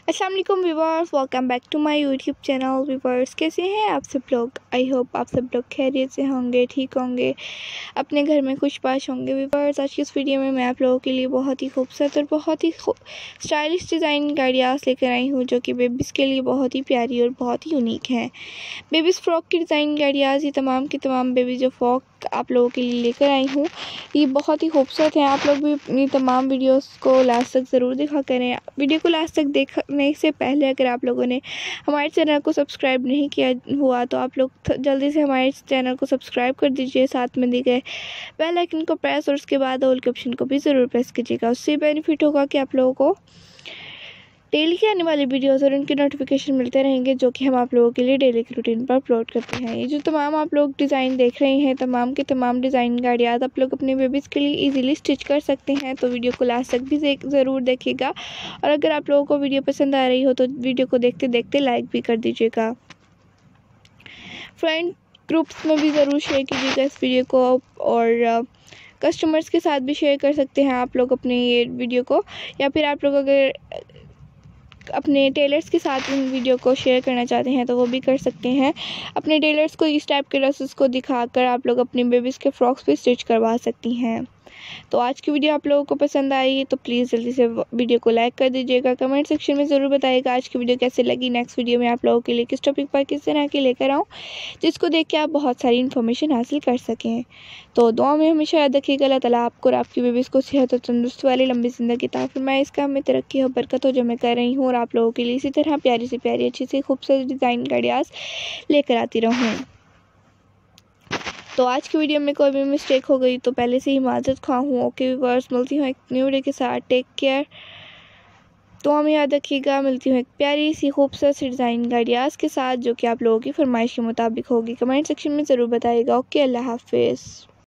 अस्सलाम वालेकुम viewers, welcome back to my YouTube channel. Viewers, कैसे हैं आप सब लोग? आई होप आप सब लोग खैरियत से होंगे, ठीक होंगे, अपने घर में खुशबाश होंगे। व्यूअर्स, आज की इस वीडियो में मैं आप लोगों के लिए बहुत ही खूबसूरत और बहुत ही स्टाइलिश डिज़ाइन गाड़ियाँ लेकर आई हूँ, जो कि बेबीज़ के लिए बहुत ही प्यारी और बहुत ही यूनिक हैं। बेबीज़ फ्रॉक की डिज़ाइन गाड़ियाँ, ये तमाम की तमाम बेबी जो फ्रॉक आप लोगों के लिए लेकर आई हूँ, ये बहुत ही खूबसूरत है। आप लोग भी अपनी तमाम वीडियोस को लास्ट तक ज़रूर देखा करें। वीडियो को लास्ट तक देखने से पहले अगर आप लोगों ने हमारे चैनल को सब्सक्राइब नहीं किया हुआ तो आप लोग जल्दी से हमारे चैनल को सब्सक्राइब कर दीजिए, साथ में दिए गए बेल आइकन को प्रेस और उसके बाद ऑल के ऑप्शन को भी ज़रूर प्रेस कीजिएगा। उससे बेनिफिट होगा कि आप लोगों को डेली की आने वाली वीडियोस और उनके नोटिफिकेशन मिलते रहेंगे, जो कि हम आप लोगों के लिए डेली की रूटीन पर अपलोड करते हैं। ये जो तमाम आप लोग डिज़ाइन देख रहे हैं, तमाम के तमाम डिज़ाइन गाड़ियाँ आप लोग अपने बेबीज़ के लिए इजीली स्टिच कर सकते हैं। तो वीडियो को लास्ट तक भी ज़रूर देखिएगा, और अगर आप लोगों को वीडियो पसंद आ रही हो तो वीडियो को देखते देखते लाइक भी कर दीजिएगा। फ्रेंड ग्रुप्स में भी ज़रूर शेयर कीजिएगा इस वीडियो को, और कस्टमर्स के साथ भी शेयर कर सकते हैं आप लोग अपने ये वीडियो को, या फिर आप लोग अगर अपने टेलर्स के साथ इन वीडियो को शेयर करना चाहते हैं तो वो भी कर सकते हैं। अपने टेलर्स को इस टाइप के ड्रेसेस को दिखाकर आप लोग अपनी बेबीज़ के फ्रॉक्स भी स्टिच करवा सकती हैं। तो आज की वीडियो आप लोगों को पसंद आई तो प्लीज़ जल्दी से वीडियो को लाइक कर दीजिएगा। कमेंट सेक्शन में ज़रूर बताइएगा आज की वीडियो कैसे लगी। नेक्स्ट वीडियो में आप लोगों के लिए किस टॉपिक पर किस तरह की लेकर आऊँ, जिसको देख के आप बहुत सारी इन्फॉर्मेशन हासिल कर सकें। तो दुआ में हमेशा याद रखिएगा, अल्लाह ताला आपको और आपकी बेबीज़ को सेहत और तंदुरुस्ती वाली लंबी ज़िंदगी अता फरमाए। इसका हमें तरक्की हो, बरकत हो, जो मैं कर रही हूँ, और आप लोगों के लिए इसी तरह प्यारी से प्यारी अच्छी सी खूबसूरत डिज़ाइन गाड़ियाँ लेकर आती रहूँ। तो आज की वीडियो में कोई भी मिस्टेक हो गई तो पहले से ही माजरत ख़्वाह हूँ। ओके व्यूअर्स, मिलती हूँ एक न्यू वीडियो के साथ। Take care. तो हमें याद रखिएगा, मिलती हूँ एक प्यारी सी खूबसूरत सी डिज़ाइन गाड़ियाँ के साथ, जो कि आप लोगों की फरमाइश के मुताबिक होगी। कमेंट सेक्शन में ज़रूर बताइएगा। ओके, अल्लाह हाफिज़।